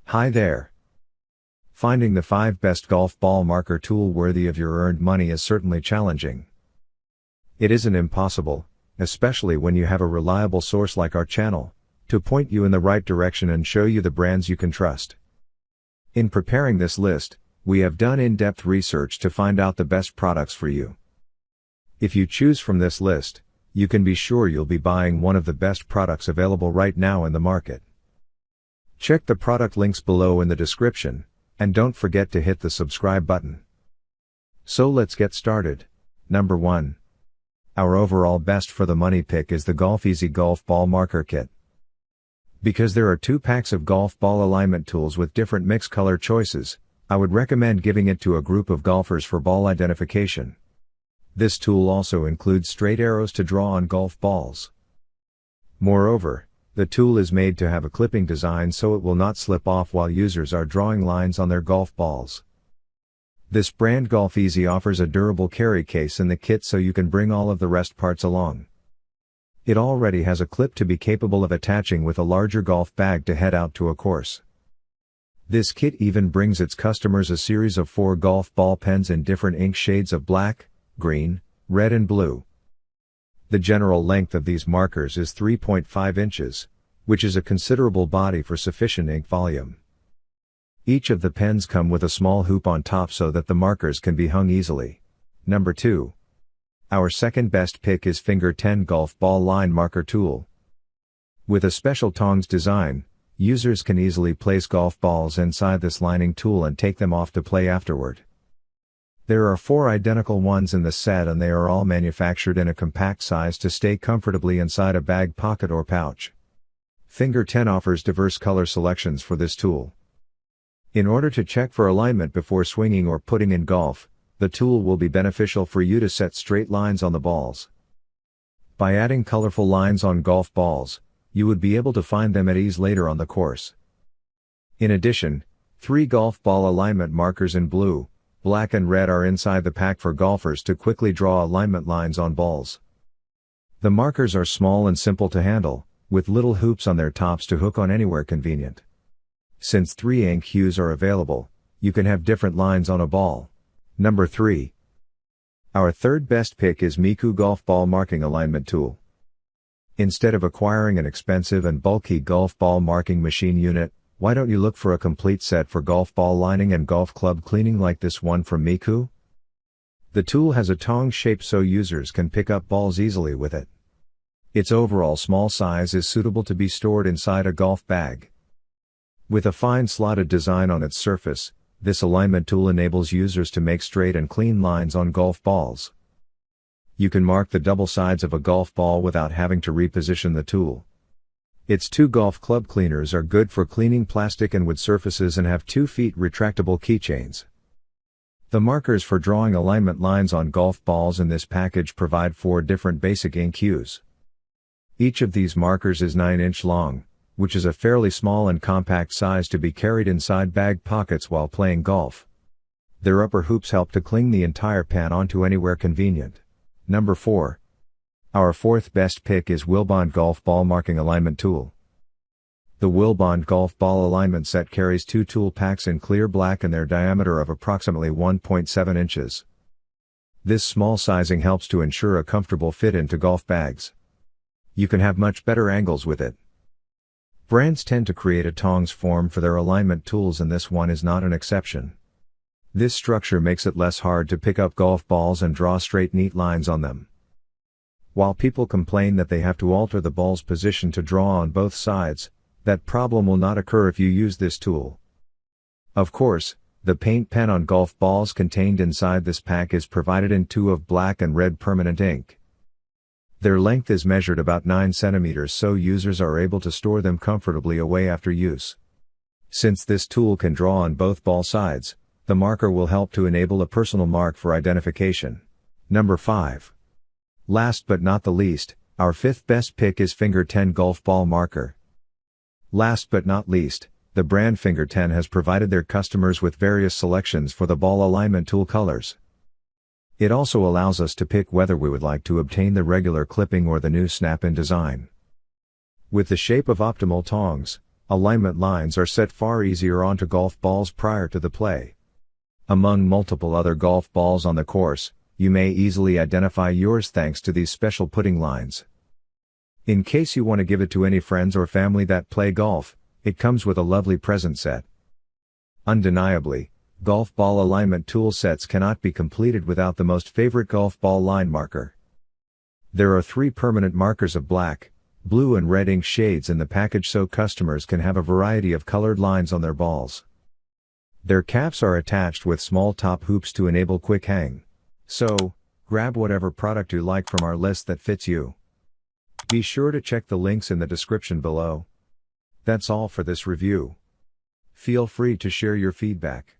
Hi there. Finding the 5 best golf ball marker tool worthy of your earned money is certainly challenging. It isn't impossible, especially when you have a reliable source like our channel, to point you in the right direction and show you the brands you can trust. In preparing this list, we have done in-depth research to find out the best products for you. If you choose from this list, you can be sure you'll be buying one of the best products available right now in the market. Check the product links below in the description, and don't forget to hit the subscribe button. So let's get started. Number 1. Our overall best for the money pick is the Golf Easy Golf Ball Marker Kit. Because there are 2 packs of golf ball alignment tools with different mix color choices, I would recommend giving it to a group of golfers for ball identification. This tool also includes straight arrows to draw on golf balls. Moreover, the tool is made to have a clipping design so it will not slip off while users are drawing lines on their golf balls. This brand Golf Easy offers a durable carry case in the kit so you can bring all of the rest parts along. It already has a clip to be capable of attaching with a larger golf bag to head out to a course. This kit even brings its customers a series of 4 golf ball pens in different ink shades of black, green, red and blue. The general length of these markers is 3.5 inches, which is a considerable body for sufficient ink volume. Each of the pens come with a small hoop on top so that the markers can be hung easily. Number 2. Our second best pick is Finger 10 Golf Ball Line Marker Tool. With a special tongs design, users can easily place golf balls inside this lining tool and take them off to play afterward. There are 4 identical ones in the set and they are all manufactured in a compact size to stay comfortably inside a bag pocket or pouch. Finger 10 offers diverse color selections for this tool. In order to check for alignment before swinging or putting in golf, the tool will be beneficial for you to set straight lines on the balls. By adding colorful lines on golf balls, you would be able to find them at ease later on the course. In addition, 3 golf ball alignment markers in blue, black and red are inside the pack for golfers to quickly draw alignment lines on balls. The markers are small and simple to handle, with little hoops on their tops to hook on anywhere convenient. Since 3 ink hues are available, you can have different lines on a ball. Number 3. Our third best pick is Miku Golf Ball Marking Alignment Tool. Instead of acquiring an expensive and bulky golf ball marking machine unit, why don't you look for a complete set for golf ball lining and golf club cleaning like this one from Miku? The tool has a tongs shape so users can pick up balls easily with it. Its overall small size is suitable to be stored inside a golf bag. With a fine slotted design on its surface, this alignment tool enables users to make straight and clean lines on golf balls. You can mark the double sides of a golf ball without having to reposition the tool. Its 2 golf club cleaners are good for cleaning plastic and wood surfaces and have 2 feet retractable keychains. The markers for drawing alignment lines on golf balls in this package provide 4 different basic ink hues. Each of these markers is 9 inch long, which is a fairly small and compact size to be carried inside bag pockets while playing golf. Their upper hoops help to cling the entire pen onto anywhere convenient. Number 4. Our fourth best pick is WILLBOND Golf Ball Marking Alignment Tool. The WILLBOND Golf Ball Alignment Set carries 2 tool packs in clear black and their diameter of approximately 1.7 inches. This small sizing helps to ensure a comfortable fit into golf bags. You can have much better angles with it. Brands tend to create a tongs form for their alignment tools and this one is not an exception. This structure makes it less hard to pick up golf balls and draw straight neat lines on them. While people complain that they have to alter the ball's position to draw on both sides, that problem will not occur if you use this tool. Of course, the paint pen on golf balls contained inside this pack is provided in 2 of black and red permanent ink. Their length is measured about 9 centimeters so users are able to store them comfortably away after use. Since this tool can draw on both ball sides, the marker will help to enable a personal mark for identification. Number 5. Last but not the least, our 5th best pick is Finger 10 Golf Ball Marker. Last but not least, the brand Finger 10 has provided their customers with various selections for the ball alignment tool colors. It also allows us to pick whether we would like to obtain the regular clipping or the new snap-in design. With the shape of optimal tongs, Alignment lines are set far easier onto golf balls prior to the play. Among multiple other golf balls on the course, you may easily identify yours thanks to these special putting lines. In case you want to give it to any friends or family that play golf, it comes with a lovely present set. Undeniably, golf ball alignment tool sets cannot be completed without the most favorite golf ball line marker. There are 3 permanent markers of black, blue and red ink shades in the package so customers can have a variety of colored lines on their balls. Their caps are attached with small top hoops to enable quick hang. So, grab whatever product you like from our list that fits you. Be sure to check the links in the description below. That's all for this review. Feel free to share your feedback.